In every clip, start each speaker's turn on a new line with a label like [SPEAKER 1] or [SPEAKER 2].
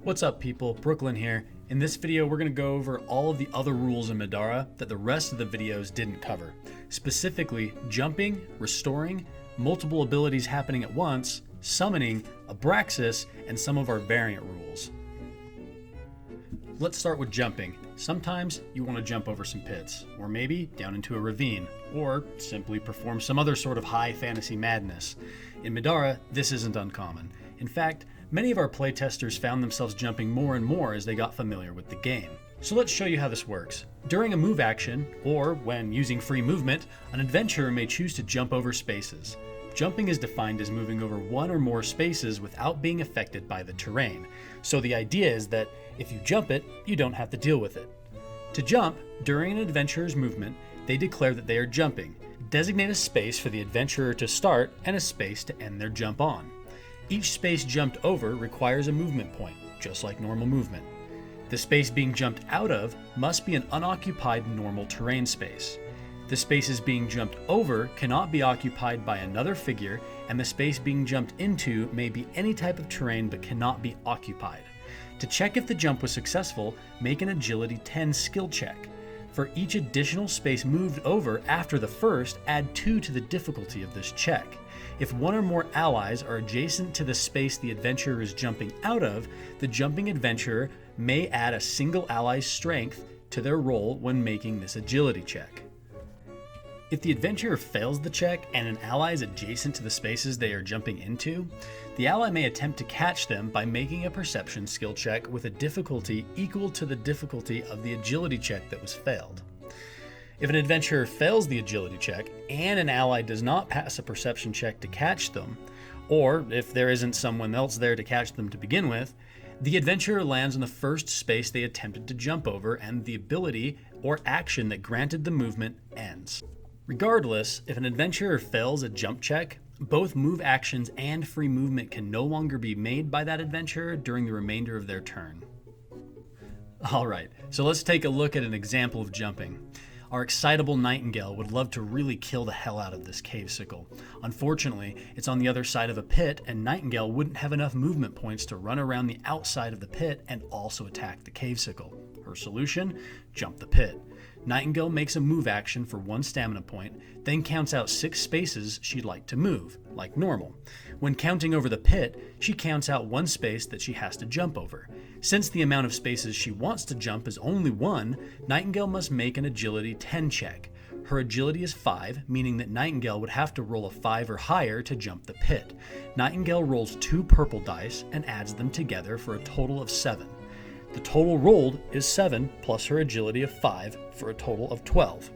[SPEAKER 1] What's up people, Brooklyn here. In this video we're going to go over all of the other rules in Middara that the rest of the videos didn't cover. Specifically, jumping, restoring, multiple abilities happening at once, summoning, Abraxis, and some of our variant rules. Let's start with jumping. Sometimes you want to jump over some pits, or maybe down into a ravine, or simply perform some other sort of high fantasy madness. In Middara, this isn't uncommon. In fact, many of our playtesters found themselves jumping more and more as they got familiar with the game. So let's show you how this works. During a move action, or when using free movement, an adventurer may choose to jump over spaces. Jumping is defined as moving over one or more spaces without being affected by the terrain. So the idea is that if you jump it, you don't have to deal with it. To jump, during an adventurer's movement, they declare that they are jumping. Designate a space for the adventurer to start and a space to end their jump on. Each space jumped over requires a movement point, just like normal movement. The space being jumped out of must be an unoccupied normal terrain space. The spaces being jumped over cannot be occupied by another figure, and the space being jumped into may be any type of terrain but cannot be occupied. To check if the jump was successful, make an Agility 10 skill check. For each additional space moved over after the first, add 2 to the difficulty of this check. If one or more allies are adjacent to the space the adventurer is jumping out of, the jumping adventurer may add a single ally's strength to their roll when making this agility check. If the adventurer fails the check and an ally is adjacent to the spaces they are jumping into, the ally may attempt to catch them by making a perception skill check with a difficulty equal to the difficulty of the agility check that was failed. If an adventurer fails the agility check and an ally does not pass a perception check to catch them, or if there isn't someone else there to catch them to begin with, the adventurer lands in the first space they attempted to jump over and the ability or action that granted the movement ends. Regardless, if an adventurer fails a jump check, both move actions and free movement can no longer be made by that adventurer during the remainder of their turn. Alright, so let's take a look at an example of jumping. Our excitable Nightingale would love to really kill the hell out of this cave sickle. Unfortunately, it's on the other side of a pit, and Nightingale wouldn't have enough movement points to run around the outside of the pit and also attack the cave sickle. Her solution? Jump the pit. Nightingale makes a move action for 1 stamina point, then counts out 6 spaces she'd like to move, like normal. When counting over the pit, she counts out 1 space that she has to jump over. Since the amount of spaces she wants to jump is only 1, Nightingale must make an Agility 10 check. Her agility is 5, meaning that Nightingale would have to roll a 5 or higher to jump the pit. Nightingale rolls 2 purple dice and adds them together for a total of 7. The total rolled is 7 plus her agility of 5 for a total of 12.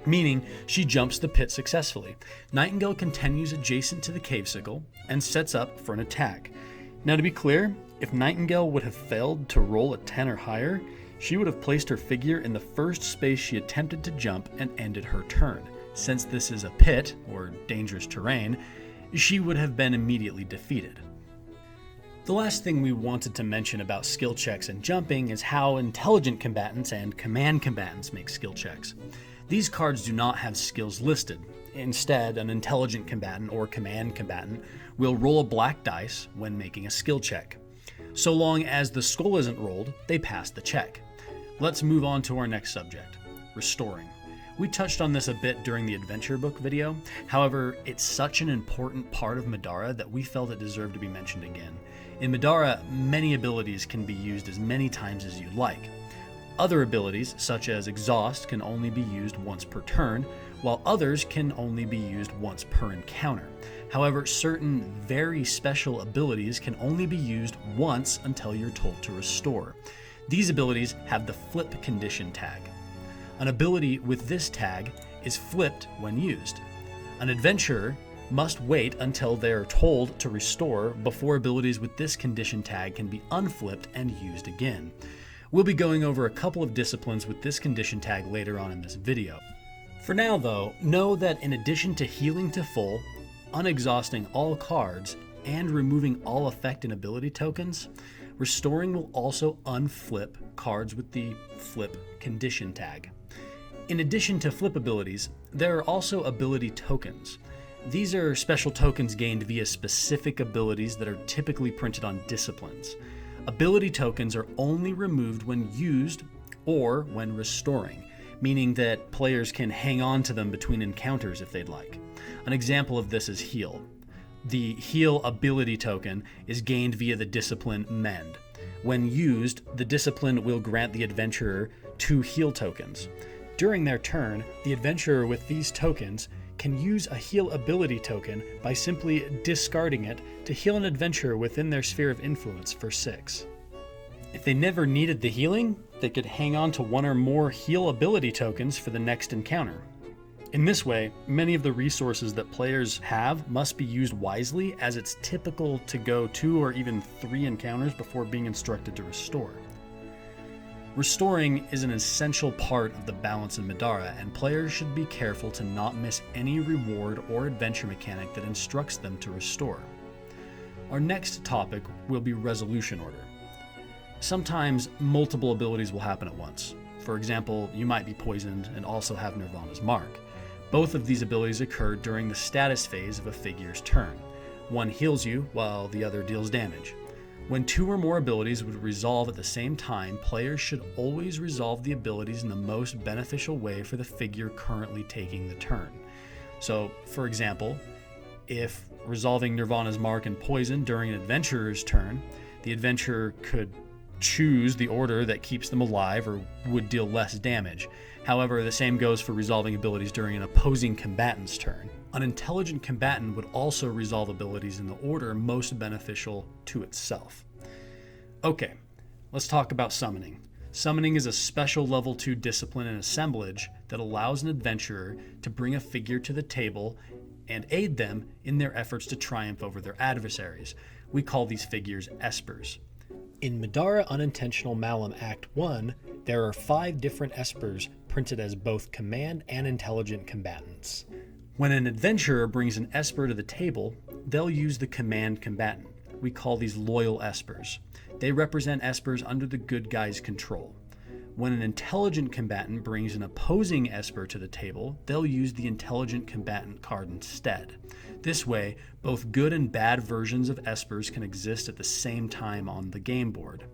[SPEAKER 1] Meaning she jumps the pit successfully. Nightingale continues adjacent to the cave sickle and sets up for an attack. Now to be clear, if Nightingale would have failed to roll a 10 or higher, she would have placed her figure in the first space she attempted to jump and ended her turn. Since this is a pit, or dangerous terrain, she would have been immediately defeated. The last thing we wanted to mention about skill checks and jumping is how intelligent combatants and command combatants make skill checks. These cards do not have skills listed. Instead, an intelligent combatant or command combatant will roll a black dice when making a skill check. So long as the skull isn't rolled, they pass the check. Let's move on to our next subject, restoring. We touched on this a bit during the adventure book video. However, it's such an important part of Middara that we felt it deserved to be mentioned again. In Middara, many abilities can be used as many times as you'd like. Other abilities, such as Exhaust, can only be used once per turn, while others can only be used once per encounter. However, certain very special abilities can only be used once until you're told to restore. These abilities have the flip condition tag. An ability with this tag is flipped when used. An adventurer must wait until they are told to restore before abilities with this condition tag can be unflipped and used again. We'll be going over a couple of disciplines with this condition tag later on in this video. For now though, know that in addition to healing to full, unexhausting all cards, and removing all effect and ability tokens, restoring will also unflip cards with the flip condition tag. In addition to flip abilities, there are also ability tokens. These are special tokens gained via specific abilities that are typically printed on disciplines. Ability tokens are only removed when used or when restoring, meaning that players can hang on to them between encounters if they'd like. An example of this is Heal. The Heal ability token is gained via the discipline Mend. When used, the discipline will grant the adventurer 2 heal tokens. During their turn, the adventurer with these tokens can use a heal ability token by simply discarding it to heal an adventurer within their sphere of influence for 6. If they never needed the healing, they could hang on to 1 or more heal ability tokens for the next encounter. In this way, many of the resources that players have must be used wisely, as it's typical to go 2 or even 3 encounters before being instructed to restore. Restoring is an essential part of the balance in Middara, and players should be careful to not miss any reward or adventure mechanic that instructs them to restore. Our next topic will be resolution order. Sometimes multiple abilities will happen at once. For example, you might be poisoned and also have Nirvana's Mark. Both of these abilities occur during the status phase of a figure's turn. One heals you while the other deals damage. When 2 or more abilities would resolve at the same time, players should always resolve the abilities in the most beneficial way for the figure currently taking the turn. So, for example, if resolving Nirvana's Mark and Poison during an adventurer's turn, the adventurer could choose the order that keeps them alive or would deal less damage. However, the same goes for resolving abilities during an opposing combatant's turn. An intelligent combatant would also resolve abilities in the order most beneficial to itself. Okay, let's talk about summoning. Summoning is a special level 2 discipline and assemblage that allows an adventurer to bring a figure to the table and aid them in their efforts to triumph over their adversaries. We call these figures espers. In Middara Unintentional Malum Act 1, there are 5 different espers printed as both command and intelligent combatants. When an adventurer brings an esper to the table, they'll use the command combatant. We call these loyal espers. They represent espers under the good guy's control. When an intelligent combatant brings an opposing esper to the table, they'll use the intelligent combatant card instead. This way, both good and bad versions of espers can exist at the same time on the game board.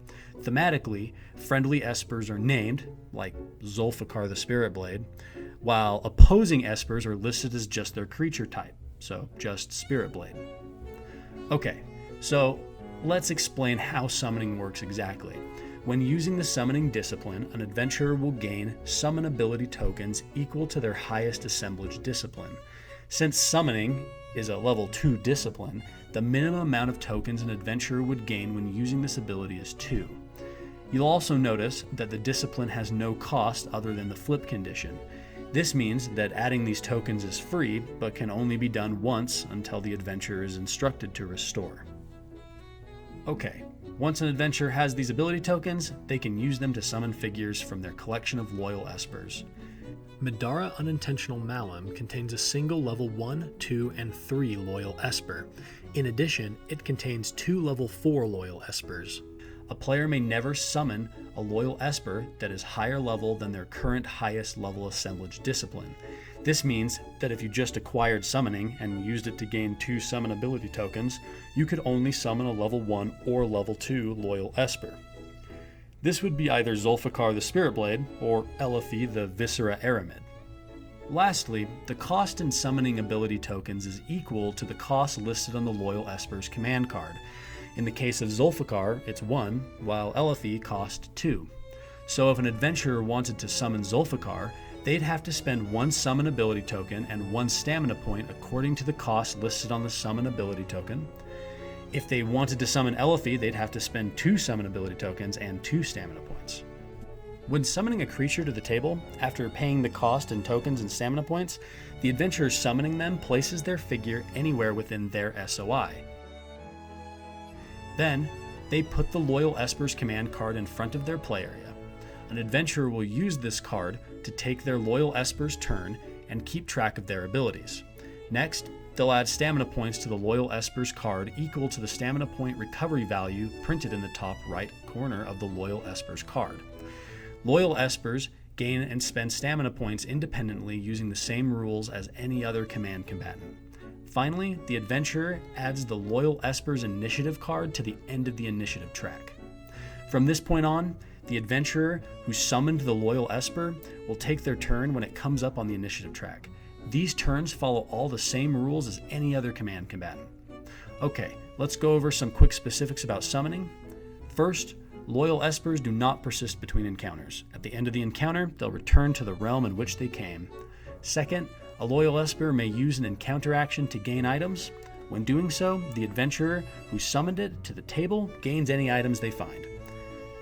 [SPEAKER 1] Thematically, friendly espers are named, like Zulfikar the Spirit Blade, while opposing espers are listed as just their creature type, so just Spirit Blade. Okay, so let's explain how summoning works exactly. When using the summoning discipline, an adventurer will gain summon ability tokens equal to their highest assemblage discipline. Since summoning is a level 2 discipline, the minimum amount of tokens an adventurer would gain when using this ability is 2. You'll also notice that the discipline has no cost other than the flip condition. This means that adding these tokens is free, but can only be done once until the adventurer is instructed to restore. Okay, once an adventurer has these ability tokens, they can use them to summon figures from their collection of loyal espers. Middara Unintentional Malum contains a single level 1, 2, and 3 loyal esper. In addition, it contains 2 level 4 loyal espers. A player may never summon a loyal esper that is higher level than their current highest level assemblage discipline. This means that if you just acquired summoning and used it to gain 2 summon ability tokens, you could only summon a level 1 or level 2 loyal esper. This would be either Zulfikar the Spirit Blade or Eliphi the Viscera Aramid. Lastly, the cost in summoning ability tokens is equal to the cost listed on the loyal esper's command card. In the case of Zulfikar, it's 1, while Eliphi cost 2. So if an adventurer wanted to summon Zulfikar, they'd have to spend 1 summon ability token and 1 stamina point according to the cost listed on the summon ability token. If they wanted to summon Eliphi, they'd have to spend 2 summon ability tokens and 2 stamina points. When summoning a creature to the table, after paying the cost in tokens and stamina points, the adventurer summoning them places their figure anywhere within their SOI. Then, they put the Loyal Esper's command card in front of their play area. An adventurer will use this card to take their Loyal Esper's turn and keep track of their abilities. Next, they'll add stamina points to the Loyal Esper's card equal to the stamina point recovery value printed in the top right corner of the Loyal Esper's card. Loyal Espers gain and spend stamina points independently using the same rules as any other command combatant. Finally, the adventurer adds the Loyal Esper's initiative card to the end of the initiative track. From this point on, the adventurer who summoned the loyal Esper will take their turn when it comes up on the initiative track. These turns follow all the same rules as any other command combatant. Okay, let's go over some quick specifics about summoning. First, loyal Espers do not persist between encounters. At the end of the encounter, they'll return to the realm in which they came. Second, a loyal Esper may use an encounter action to gain items. When doing so, the adventurer who summoned it to the table gains any items they find.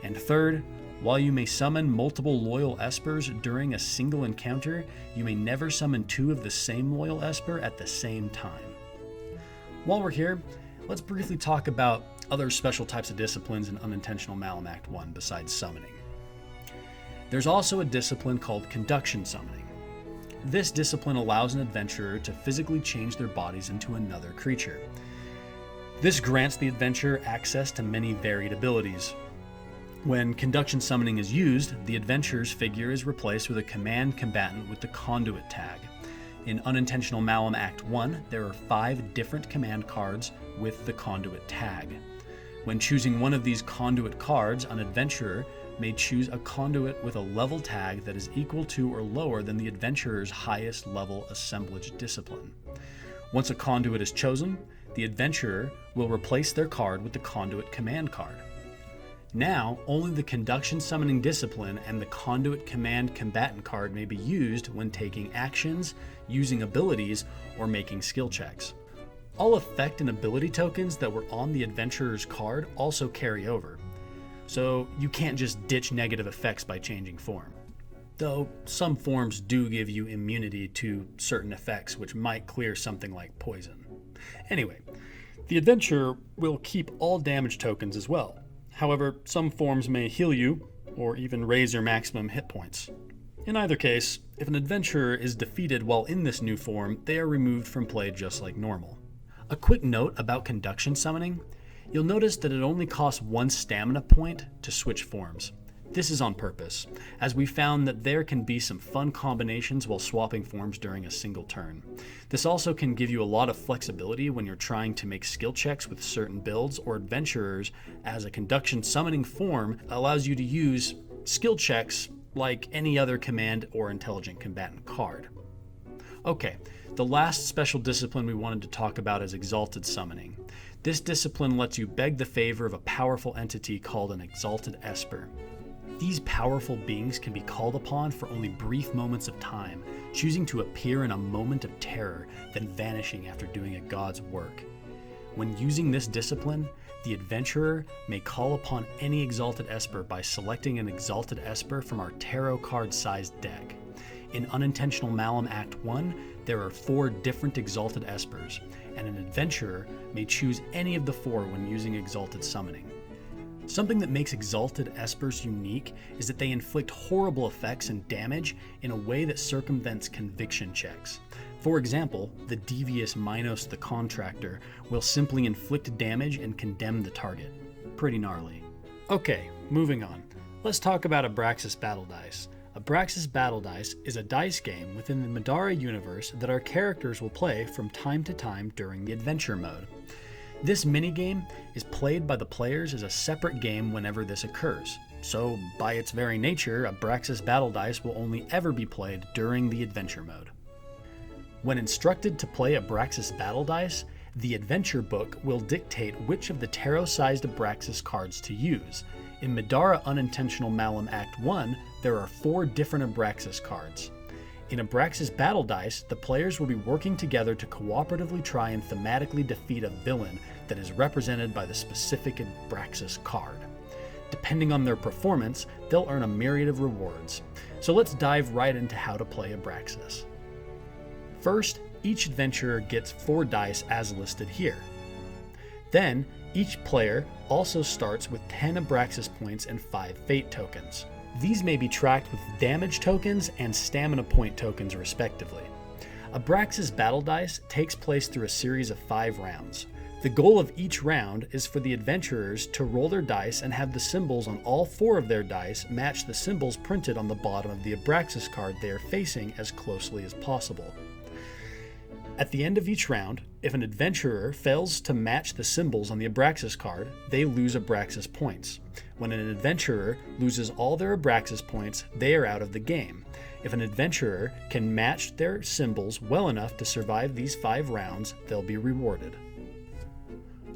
[SPEAKER 1] And third, while you may summon multiple loyal Espers during a single encounter, you may never summon two of the same loyal Esper at the same time. While we're here, let's briefly talk about other special types of disciplines in Unintentional Malum Act 1 besides summoning. There's also a discipline called Conduction Summoning. This discipline allows an adventurer to physically change their bodies into another creature. This grants the adventurer access to many varied abilities. When Conduction Summoning is used, the adventurer's figure is replaced with a command combatant with the Conduit tag. In Unintentional Malum Act 1, there are 5 different command cards with the Conduit tag. When choosing one of these Conduit cards, an adventurer may choose a Conduit with a level tag that is equal to or lower than the adventurer's highest level assemblage discipline. Once a Conduit is chosen, the adventurer will replace their card with the Conduit command card. Now, only the Conduction Summoning discipline and the Conduit command combatant card may be used when taking actions, using abilities, or making skill checks. All effect and ability tokens that were on the adventurer's card also carry over, so you can't just ditch negative effects by changing form. Though some forms do give you immunity to certain effects, which might clear something like poison. Anyway, the adventurer will keep all damage tokens as well. However, some forms may heal you, or even raise your maximum hit points. In either case, if an adventurer is defeated while in this new form, they are removed from play just like normal. A quick note about Conduction Summoning: you'll notice that it only costs 1 stamina point to switch forms. This is on purpose, as we found that there can be some fun combinations while swapping forms during a single turn. This also can give you a lot of flexibility when you're trying to make skill checks with certain builds or adventurers, as a Conduction Summoning form allows you to use skill checks like any other command or intelligent combatant card. Okay, the last special discipline we wanted to talk about is Exalted Summoning. This discipline lets you beg the favor of a powerful entity called an Exalted Esper. These powerful beings can be called upon for only brief moments of time, choosing to appear in a moment of terror, then vanishing after doing a god's work. When using this discipline, the adventurer may call upon any Exalted Esper by selecting an Exalted Esper from our tarot card-sized deck. In Unintentional Malum Act 1, there are 4 different Exalted Espers, and an adventurer may choose any of the 4 when using Exalted Summoning. Something that makes Exalted Espers unique is that they inflict horrible effects and damage in a way that circumvents conviction checks. For example, the devious Minos the Contractor will simply inflict damage and condemn the target. Pretty gnarly. Okay, moving on. Let's talk about Abraxis Battle Dice. Abraxis Battle Dice is a dice game within the Middara universe that our characters will play from time to time during the adventure mode. This minigame is played by the players as a separate game whenever this occurs, so by its very nature, Abraxis Battle Dice will only ever be played during the adventure mode. When instructed to play Abraxis Battle Dice, the adventure book will dictate which of the tarot-sized Abraxis cards to use. In Middara Unintentional Malum Act 1, there are 4 different Abraxis cards. In Abraxis Battle Dice, the players will be working together to cooperatively try and thematically defeat a villain that is represented by the specific Abraxis card. Depending on their performance, they'll earn a myriad of rewards. So let's dive right into how to play Abraxis. First, each adventurer gets 4 dice as listed here. Then, each player also starts with 10 Abraxis points and 5 fate tokens. These may be tracked with damage tokens and stamina point tokens respectively. Abraxis Battle Dice takes place through a series of 5 rounds. The goal of each round is for the adventurers to roll their dice and have the symbols on all 4 of their dice match the symbols printed on the bottom of the Abraxis card they are facing as closely as possible. At the end of each round, if an adventurer fails to match the symbols on the Abraxis card, they lose Abraxis points. When an adventurer loses all their Abraxis points, they are out of the game. If an adventurer can match their symbols well enough to survive these 5 rounds, they'll be rewarded.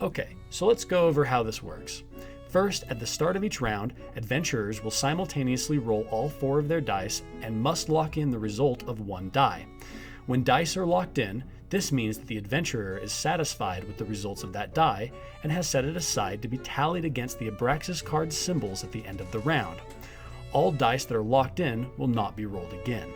[SPEAKER 1] Okay, so let's go over how this works. First, at the start of each round, adventurers will simultaneously roll all 4 of their dice and must lock in the result of 1 die. When dice are locked in, this means that the adventurer is satisfied with the results of that die and has set it aside to be tallied against the Abraxis card's symbols at the end of the round. All dice that are locked in will not be rolled again.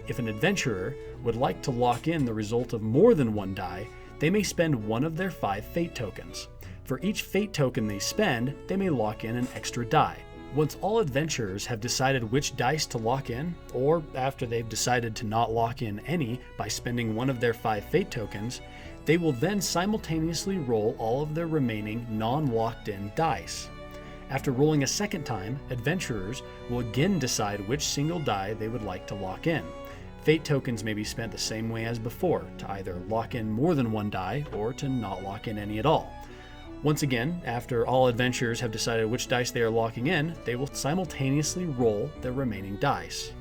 [SPEAKER 1] If an adventurer would like to lock in the result of more than 1 die, they may spend one of their 5 fate tokens. For each fate token they spend, they may lock in an extra die. Once all adventurers have decided which dice to lock in, or after they've decided to not lock in any by spending one of their 5 fate tokens, they will then simultaneously roll all of their remaining non-locked in dice. After rolling a second time, adventurers will again decide which single die they would like to lock in. Fate tokens may be spent the same way as before, to either lock in more than 1 die or to not lock in any at all. Once again, after all adventurers have decided which dice they are locking in, they will simultaneously roll their remaining dice.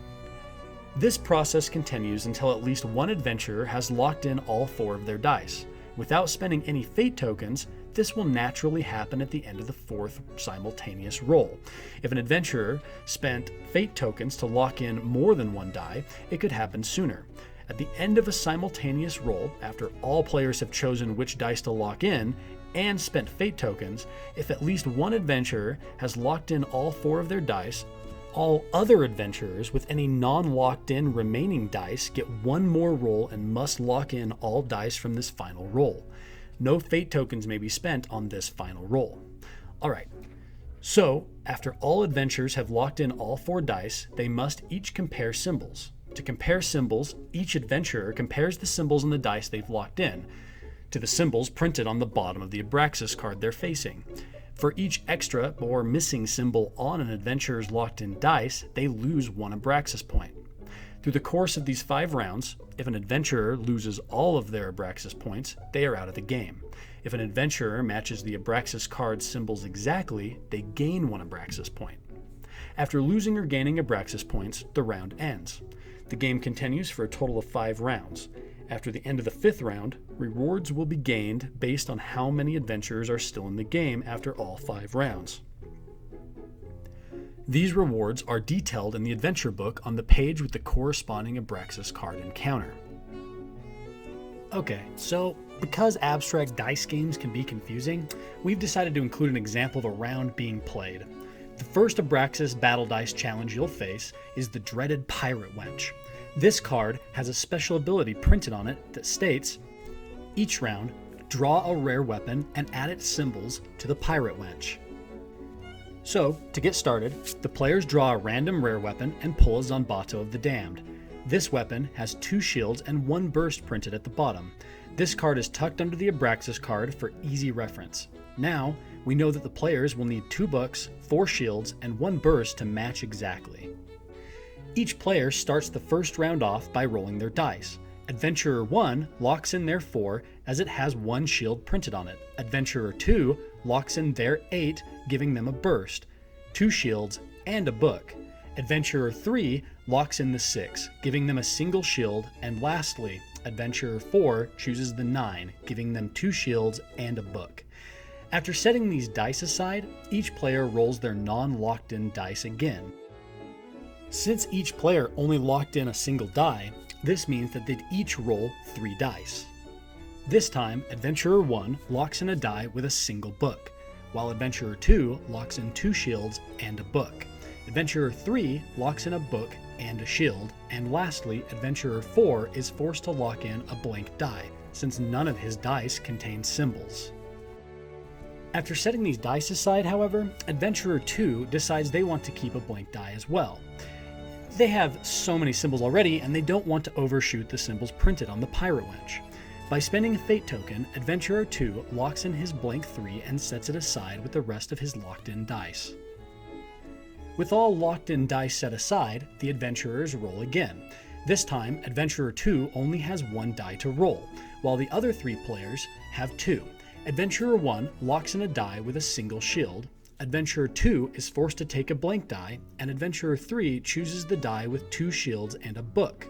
[SPEAKER 1] This process continues until at least one adventurer has locked in all 4 of their dice. Without spending any fate tokens, this will naturally happen at the end of the 4th simultaneous roll. If an adventurer spent fate tokens to lock in more than 1 die, it could happen sooner. At the end of a simultaneous roll, after all players have chosen which dice to lock in, and spent fate tokens, if at least one adventurer has locked in all 4 of their dice, all other adventurers with any non-locked in remaining dice get 1 more roll and must lock in all dice from this final roll. No fate tokens may be spent on this final roll. Alright, so after all adventurers have locked in all 4 dice, they must each compare symbols. To compare symbols, each adventurer compares the symbols on the dice they've locked in to the symbols printed on the bottom of the Abraxis card they're facing. For each extra or missing symbol on an adventurer's locked-in dice, they lose 1 Abraxis point. Through the course of these 5 rounds, if an adventurer loses all of their Abraxis points, they are out of the game. If an adventurer matches the Abraxis card's symbols exactly, they gain 1 Abraxis point. After losing or gaining Abraxis points, the round ends. The game continues for a total of 5 rounds. After the end of the 5th round, rewards will be gained based on how many adventurers are still in the game after all 5 rounds. These rewards are detailed in the adventure book on the page with the corresponding Abraxis card encounter. Okay, so because abstract dice games can be confusing, we've decided to include an example of a round being played. The first Abraxis Battle Dice challenge you'll face is the dreaded Pirate Wench. This card has a special ability printed on it that states, each round, draw a rare weapon and add its symbols to the Pirate Wench. So, to get started, the players draw a random rare weapon and pull a Zanbato of the Damned. This weapon has 2 shields and 1 burst printed at the bottom. This card is tucked under the Abraxis card for easy reference. Now, we know that the players will need 2 books, 4 shields, and 1 burst to match exactly. Each player starts the first round off by rolling their dice. Adventurer 1 locks in their 4 as it has 1 shield printed on it. Adventurer 2 locks in their 8, giving them a burst, 2 shields, and a book. Adventurer 3 locks in the 6, giving them a single shield, and lastly, Adventurer 4 chooses the 9, giving them 2 shields and a book. After setting these dice aside, each player rolls their non-locked-in dice again. Since each player only locked in a single die, this means that they'd each roll 3 dice. This time, Adventurer 1 locks in a die with a single book, while Adventurer 2 locks in 2 shields and a book. Adventurer 3 locks in a book and a shield, and lastly, Adventurer 4 is forced to lock in a blank die, since none of his dice contain symbols. After setting these dice aside, however, Adventurer 2 decides they want to keep a blank die as well. They have so many symbols already, and they don't want to overshoot the symbols printed on the Pirate Wench. By spending a fate token, Adventurer 2 locks in his blank 3 and sets it aside with the rest of his locked-in dice. With all locked-in dice set aside, the adventurers roll again. This time, Adventurer 2 only has 1 die to roll, while the other 3 players have 2. Adventurer 1 locks in a die with a single shield, Adventurer 2 is forced to take a blank die, and Adventurer 3 chooses the die with 2 shields and a book.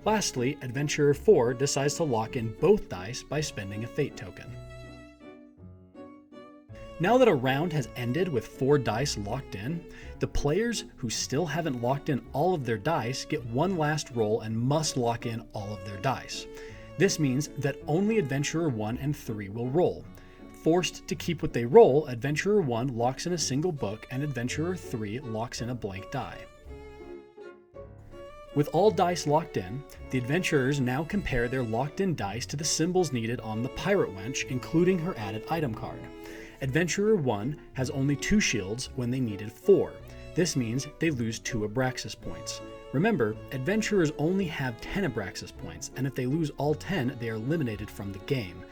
[SPEAKER 1] Lastly, Adventurer 4 decides to lock in both dice by spending a fate token. Now that a round has ended with 4 dice locked in, the players who still haven't locked in all of their dice get one last roll and must lock in all of their dice. This means that only Adventurer 1 and 3 will roll. Forced to keep what they roll, Adventurer 1 locks in a single book and Adventurer 3 locks in a blank die. With all dice locked in, the adventurers now compare their locked-in dice to the symbols needed on the pirate wench, including her added item card. Adventurer 1 has only 2 shields when they needed 4. This means they lose 2 Abraxis points. Remember, adventurers only have 10 Abraxis points, and if they lose all 10, they are eliminated from the game.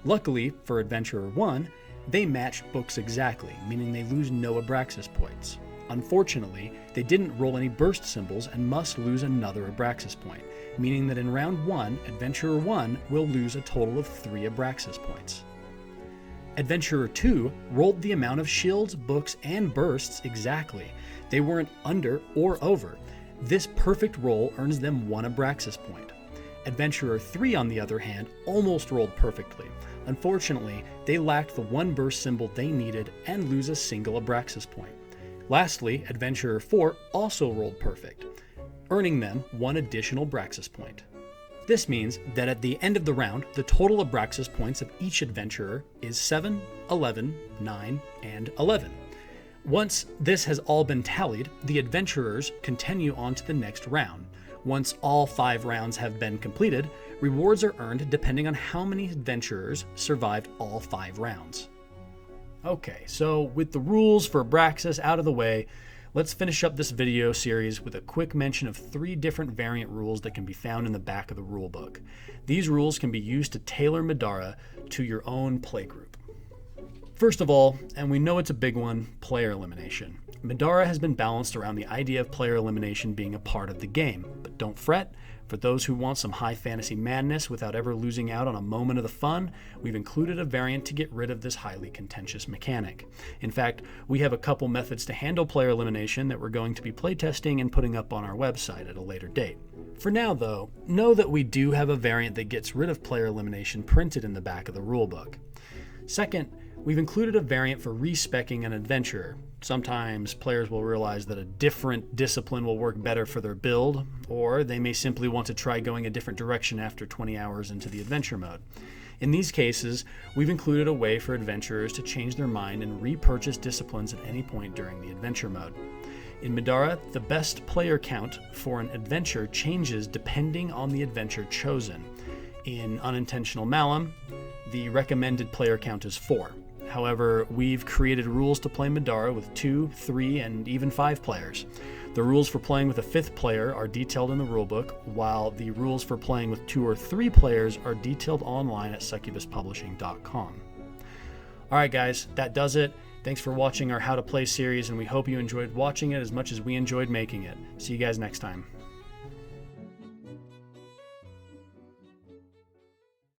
[SPEAKER 1] Luckily for Adventurer 1, they match books exactly, meaning they lose no Abraxis points. Unfortunately, they didn't roll any burst symbols and must lose another Abraxis point, meaning that in round 1, Adventurer 1 will lose a total of 3 Abraxis points. Adventurer 2 rolled the amount of shields, books, and bursts exactly. They weren't under or over. This perfect roll earns them 1 Abraxis point. Adventurer 3, on the other hand, almost rolled perfectly. Unfortunately, they lacked the 1 burst symbol they needed and lose a single Abraxis point. Lastly, Adventurer 4 also rolled perfect, earning them 1 additional Abraxis point. This means that at the end of the round, the total Abraxis points of each adventurer is 7, 11, 9, and 11. Once this has all been tallied, the adventurers continue on to the next round. Once all 5 rounds have been completed, rewards are earned depending on how many adventurers survived all 5 rounds. Okay, so with the rules for Abraxis out of the way, let's finish up this video series with a quick mention of 3 different variant rules that can be found in the back of the rulebook. These rules can be used to tailor Middara to your own playgroup. First of all, and we know it's a big one, player elimination. Middara has been balanced around the idea of player elimination being a part of the game, but don't fret. For those who want some high fantasy madness without ever losing out on a moment of the fun, we've included a variant to get rid of this highly contentious mechanic. In fact, we have a couple methods to handle player elimination that we're going to be playtesting and putting up on our website at a later date. For now though, know that we do have a variant that gets rid of player elimination printed in the back of the rulebook. Second, we've included a variant for re-speccing an adventurer. Sometimes players will realize that a different discipline will work better for their build, or they may simply want to try going a different direction after 20 hours into the adventure mode. In these cases, we've included a way for adventurers to change their mind and repurchase disciplines at any point during the adventure mode. In Middara, the best player count for an adventure changes depending on the adventure chosen. In Unintentional Malum, the recommended player count is 4. However, we've created rules to play Middara with 2, 3, and even 5 players. The rules for playing with a 5th player are detailed in the rulebook, while the rules for playing with 2 or 3 players are detailed online at succubuspublishing.com. Alright guys, that does it. Thanks for watching our How to Play series, and we hope you enjoyed watching it as much as we enjoyed making it. See you guys next time.